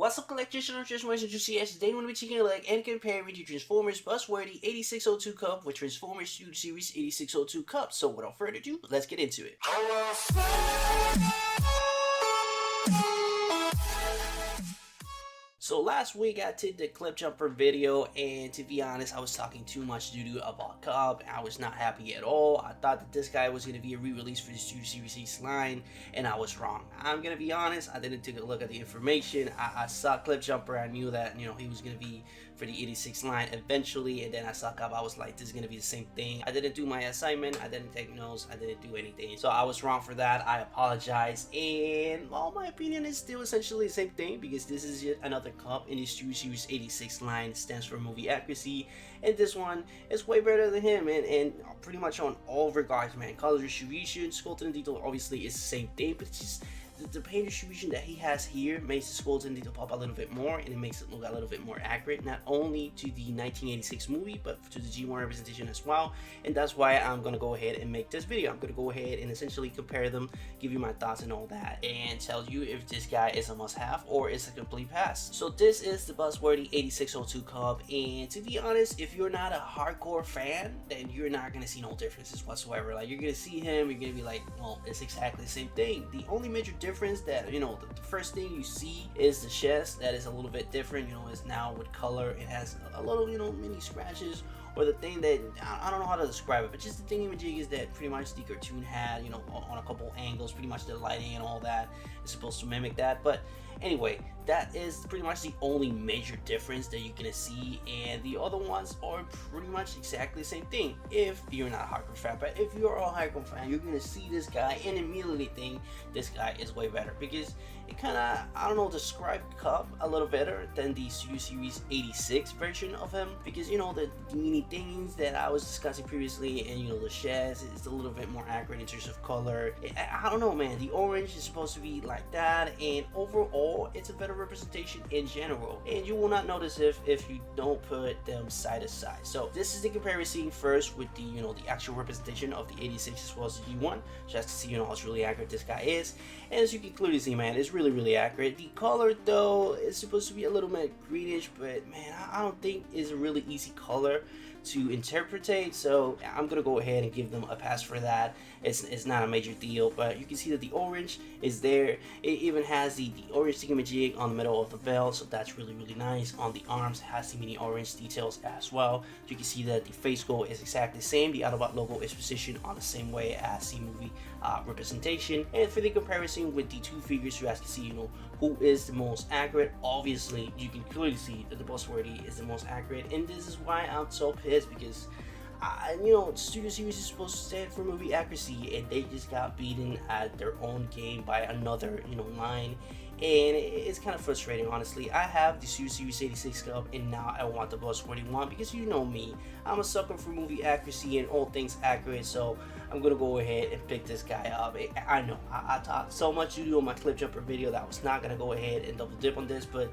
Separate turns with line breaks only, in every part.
What's up, collectors of Transformers Studio Series? Today we're going to be taking a look and comparing the Transformers Buzzworthy 8602 Kup with Transformers Studio Series 8602 Kup. So without further ado, let's get into it. So last week I did the clip jumper video, and to be honest, I was talking too much doo-doo about Kup. I was not happy at all. I thought that this guy was going to be a re-release for the Studio Series 8 line, and I was wrong. I'm going to be honest, I didn't take a look at the information. I saw clip jumper, I knew that, he was going to be for the 86 line eventually, and then I saw Kup. I was like, this is going to be the same thing. I didn't do my assignment, I didn't take notes, I didn't do anything. So I was wrong for that. I apologize, and well, my opinion is still essentially the same thing, because this is yet another Kup in the Studio Series 86 line. It stands for movie accuracy, and this one is way better than him, and pretty much on all regards, man. Color distribution, sculpting and detail obviously is the same thing, but it's just the paint distribution that he has here makes the sculpting detail pop a little bit more, and it makes it look a little bit more accurate, not only to the 1986 movie, but to the G1 representation as well. And that's why I'm gonna go ahead and make this video. I'm gonna go ahead and essentially compare them, give you my thoughts and all that, and tell you if this guy is a must-have or is a complete pass. So this is the Buzzworthy 8602 Kup, and to be honest, if you're not a hardcore fan, then you're not gonna see no differences whatsoever. Like, you're gonna see him, you're gonna be like, well, it's exactly the same thing. The only major difference that, the first thing you see is the chest. That is a little bit different, is now with color. It has a little, mini scratches, or the thing that, I don't know how to describe it, but just the thingy-majig is that pretty much the cartoon had, on a couple angles, pretty much the lighting and all that is supposed to mimic that. But anyway, that is pretty much the only major difference that you're gonna see, and the other ones are pretty much exactly the same thing if you're not a hardcore fan. But if you're a hardcore fan, you're gonna see this guy and immediately think this guy is way better, because it kind of, I don't know, describe Kup a little better than the Studio Series 86 version of him, because the mini things that I was discussing previously, and the chest is a little bit more accurate in terms of color. I don't know, man. The orange is supposed to be like that, and overall it's a better representation in general, and you will not notice if you don't put them side to side. So this is the comparison first with the the actual representation of the 86 as well as the G1, just to see how really accurate this guy is. And as you can clearly see, man, it's really accurate. The color though is supposed to be a little bit greenish, but man, I don't think it's a really easy color to interpretate, so I'm gonna go ahead and give them a pass for that. It's not a major deal, but you can see that the orange is there. It even has the orange thingamajig on the middle of the belt, so that's really nice. On the arms, it has the mini orange details as well. You can see that the face gold is exactly the same. The Autobot logo is positioned on the same way as the movie representation. And for the comparison with the two figures, you guys can see who is the most accurate. Obviously, you can clearly see that the Buzzworthy is the most accurate, and this is why I'm so pissed, because Studio Series is supposed to stand for movie accuracy, and they just got beaten at their own game by another line, and it's kind of frustrating, honestly. I have the Studio Series 86 Kup, and now I want the Buzzworthy one, because you know me, I'm a sucker for movie accuracy and all things accurate, so I'm gonna go ahead and pick this guy up. I know I talked so much to do on my clip jumper video that I was not gonna go ahead and double dip on this, but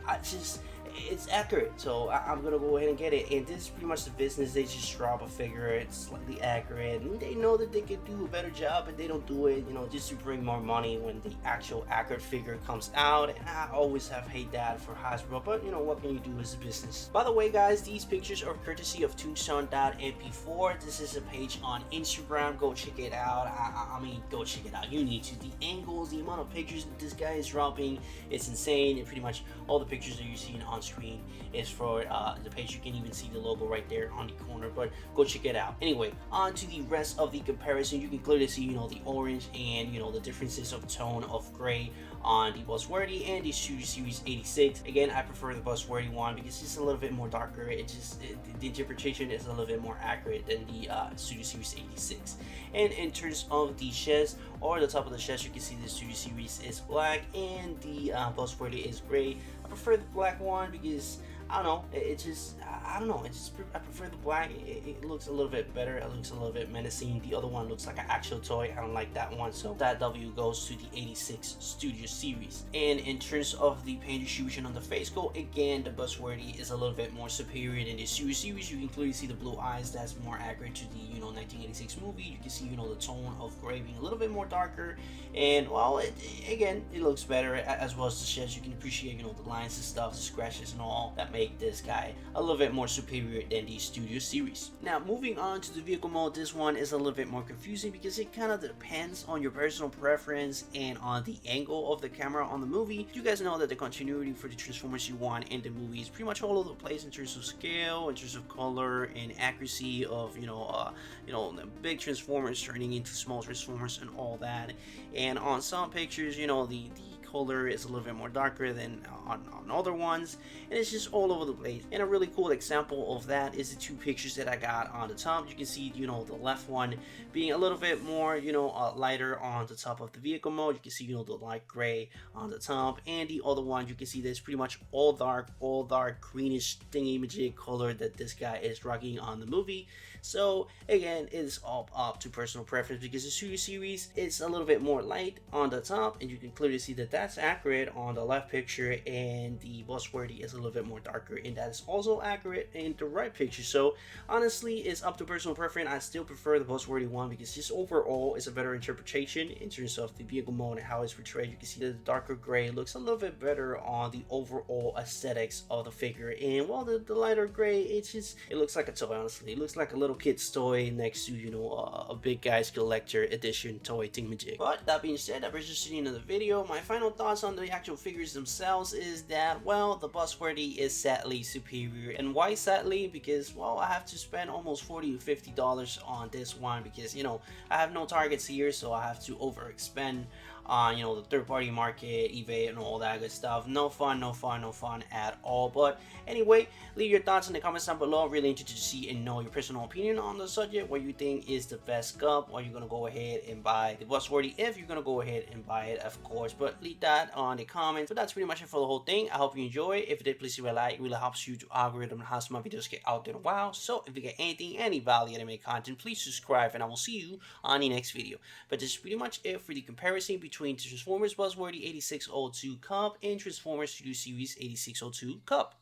it's accurate, so I'm gonna go ahead and get it. And this is pretty much the business. They just drop a figure, it's slightly accurate, and they know that they could do a better job, but they don't do it, just to bring more money when the actual accurate figure comes out. And I always have hate that for Hasbro, but what can you do as a business? By the way, guys, these pictures are courtesy of Toonstone.mp4. This is a page on Instagram. Go check it out. I mean, go check it out. You need to. The angles, the amount of pictures that this guy is dropping, it's insane. And pretty much all the pictures that you're seeing on screen is for the page. You can even see the logo right there on the corner, but go check it out. Anyway, on to the rest of the comparison. You can clearly see the orange and the differences of tone of gray on the Buzzworthy and the Studio Series 86. Again, I prefer the Buzzworthy one because it's a little bit more darker. The interpretation is a little bit more accurate than the Studio Series 86. And in terms of the chest, or the top of the chest, you can see the Studio Series is black and the Buzzworthy is gray. I prefer the black one because I don't know. It just, I don't know. I prefer the black. It looks a little bit better. It looks a little bit menacing. The other one looks like an actual toy. I don't like that one. So that W goes to the 86 Studio Series. And in terms of the paint distribution on the face coat, again, the Buzzworthy is a little bit more superior than the Studio Series. You can clearly see the blue eyes. That's more accurate to the 1986 movie. You can see the tone of gray being a little bit more darker. And well, again, it looks better, as well as the sheds. You can appreciate the lines and stuff, the scratches and all that make this guy a little bit more superior than the Studio Series. Now, moving on to the vehicle mode, this one is a little bit more confusing because it kind of depends on your personal preference and on the angle of the camera on the movie. You guys know that the continuity for the Transformers you want in the movie is pretty much all over the place in terms of scale, in terms of color, and accuracy of the big Transformers turning into small Transformers and all that. And on some pictures, the color is a little bit more darker than on other ones, and it's just all over the place. And a really cool example of that is the two pictures that I got on the top. You can see the left one being a little bit more lighter on the top of the vehicle mode. You can see the light gray on the top, and the other one you can see there's pretty much all dark greenish thingy magic color that this guy is rocking on the movie. So again, it's all up to personal preference because the Studio Series is a little bit more light on the top, and you can clearly see that that's accurate on the left picture, and the Buzzworthy is a little bit more darker, and that is also accurate in the right picture. So honestly, it's up to personal preference. I still prefer the Buzzworthy one because just overall it's a better interpretation in terms of the vehicle mode and how it's portrayed. You can see that the darker gray looks a little bit better on the overall aesthetics of the figure, and while the lighter gray, it looks like a toy. Honestly, it looks like a little kid's toy next to a big guy's collector edition toy thingamajig. But that being said, that brings us to the end of the video. My final thoughts on the actual figures themselves is that, well, the Buzzworthy is sadly superior. And why sadly? Because, well, I have to spend almost $40 to $50 on this one because I have no targets here, so I have to overexpend on the third-party market, eBay, and all that good stuff. No fun at all. But anyway, leave your thoughts in the comments down below. Really interested to see and know your personal opinion on the subject. What you think is the best Kup? Or you're gonna go ahead and buy the Buzzworthy if you're gonna go ahead and buy it, of course. But leave that on the comments. But that's pretty much it for the whole thing. I hope you enjoy. If you did, please leave a like. It really helps you to algorithm and helps my videos get out there in a while. So if you get any value to make content, please subscribe, and I will see you on the next video. But this is pretty much it for the comparison between Transformers Buzzworthy 8602 Kup and Transformers Studio Series 8602 Kup.